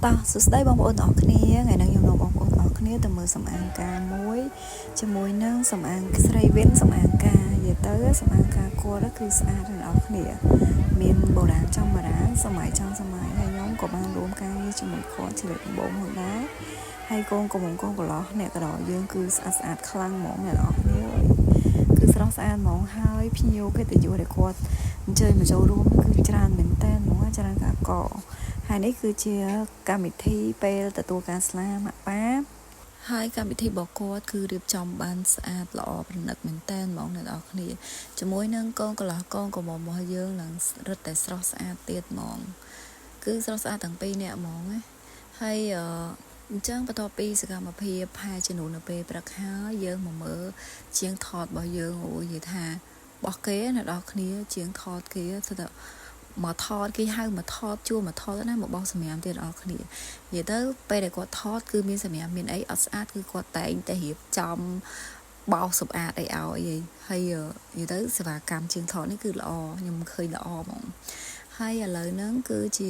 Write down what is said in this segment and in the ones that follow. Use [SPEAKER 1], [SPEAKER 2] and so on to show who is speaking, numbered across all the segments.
[SPEAKER 1] តោះសួស្តីបងប្អូនទាំងអស់គ្នាថ្ងៃនេះខ្ញុំនាំបងប្អូនទាំងអស់គ្នាទៅមើលសម្អាងការមួយជាមួយនឹងសម្អាងស្រីវិនសម្អាងការនិយាយទៅសម្អាងការគាត់គឺស្អាតទាំងអស់គ្នាមានបុរាណចំបារាណសម័យចំសម័យហើយខ្ញុំក៏បានរួមការងារជាមួយគាត់ជាលើកដំបូងហ្នឹងដែរហើយកូនកុំកូនកន្លោះអ្នកក៏ដល់យើងគឺស្អាតខ្លាំងហ្មងអ្នកទាំងអស់គ្នាគឺស្រស់ស្អាតហ្មងហើយភ្ញៀវកិត្តិយសដែលគាត់អញ្ជើញមកចូលរួមគឺច្រើនមែនតើហ្មងច្រើនកាកហើយនេះគឺជាកម្មវិធីពេលទទួលការស្លាម៉ាក់ប៉ាហើយកម្មវិធីរបស់គាត់គឺរៀបចំបានស្អាតល្អប្រណិតមែនតើហ្មងអ្នកនរគ្នាជាមួយនឹងកូនកន្លោះកូនកំមុំរបស់យើងឡើងរឹតតែស្រស់ស្អាតទៀតហ្មងគឺស្រស់ស្អាតទាំងពីរនាក់ហ្មងណាហើយអញ្ចឹងបន្ទាប់ពីសកម្មភាពផែជំនួននៅពេលព្រឹកហើយយើងមកមើលជាងថតរបស់យើងអូយនិយាយថាបោះគេអ្នកនរគ្នាជាងថតគេទៅមកថតគេហៅមកថតជួមកថតណាមកបោះសម្រាប់ទៀតអស់គ្នានិយាយទៅពេលដែលគាត់ថតគឺមានសម្រាប់មានអីអត់ស្អាតគឺគាត់តែងតែរៀបចំបោសសម្អាតអីឲ្យហើយនិយាយទៅសេវាកម្មជាងថតនេះគឺល្អខ្ញុំឃើញល្អហ្មងហើយឥឡូវហ្នឹងគឺជា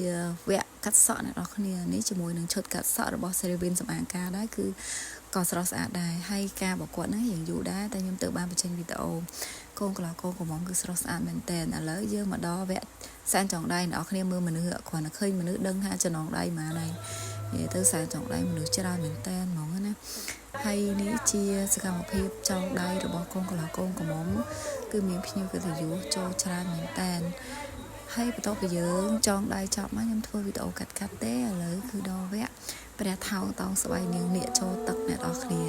[SPEAKER 1] វគ្គកាត់សក់អ្នកនរគ្នានេះជាមួយនឹងឈុតកាត់សក់របស់សេរីវិនសម្អាងការដែរគឺក៏ស្រស់ស្អាតដែរហើយការប្រកួតហ្នឹងយើងយូរដែរតែខ្ញុំទៅបានបញ្ចេញវីដេអូកូនកន្លោះកូនកំមុំគឺស្រស់ស្អាតមែនតើឥឡូវយើងមកដល់វគ្គសែនចុងដៃអ្នកនរគ្នាមើលមនុស្សគ្រាន់តែឃើញមនុស្សដឹងថាចំណងដៃម៉ានហើយនិយាយទៅសែនចុងដៃមនុស្សច្រើនមែនតើហ្មងណាហើយនេះជាសកម្មភាពចងដៃរបស់កូនកន្លោះកូនកំមុំគឺមានភ្ញៀវកិត្តិយសចូលច្រើនមែនតើហើយបន្ទាប់ពីយើងចងដៃចប់មកខ្ញុំធ្វើវីដេអូកាត់ទេឥឡូវគឺដល់វគ្គព្រះថោងតោងស្បៃនាងនាគចូលទឹកអ្នកនរគ្នា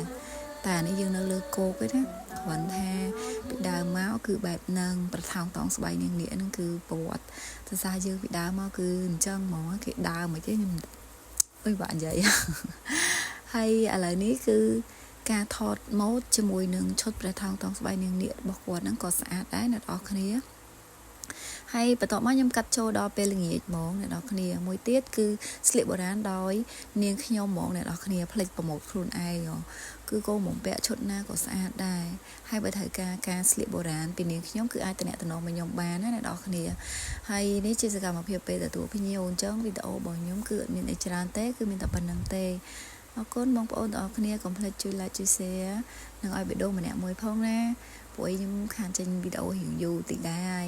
[SPEAKER 1] តែនេះយើងនៅលើគោកឯណាគ្រាន់ថាពីដើមមកគឺបែបហ្នឹងប្រថោងតោងស្បៃនាងនាគហ្នឹងគឺប្រវត្តិភាសាយើងពីដើមមកគឺអញ្ចឹងហ្មងគេដើមមិនទេខ្ញុំអុយបាក់និយាយហើយឥឡូវនេះគឺការថតម៉ូដជាមួយនឹងឈុតព្រះថោងតោងស្បៃនាងនាគរបស់គាត់ហ្នឹងក៏ស្អាតដែរអ្នកនរគ្នាហើយបន្ទាប់មកខ្ញុំកាត់ចូលដល់ពេលល្ងាចហ្មងអ្នកនរគ្នាមួយទៀតគឺស្លៀកបុរាណដោយនាងខ្ញុំហ្មងអ្នកនរគ្នាផ្លេចប្រម៉ូទខ្លួនឯងគឺកូនបំពាក់ឈុតណាក៏ស្អាតដែរហើយបើត្រូវការស្លៀកបុរាណពីនាងខ្ញុំគឺអាចតំណមកខ្ញុំបានណាអ្នកនរគ្នាហើយនេះជាសកម្មភាពពេលទទួលភ្ញៀវអញ្ចឹងវីដេអូរបស់ខ្ញុំគឺអត់មានអីច្រើនទេគឺមានតែប៉ុណ្្នឹងទេអរគុណបងប្អូនទាំងអស់គ្នាកុំភ្លេចជួយ like ជួយ share និងឲ្យវីដេអូម្នាក់មួយផងណាព្រោះខ្ញុំខានចេញវីដេអូរៀងយូរតិចដែរ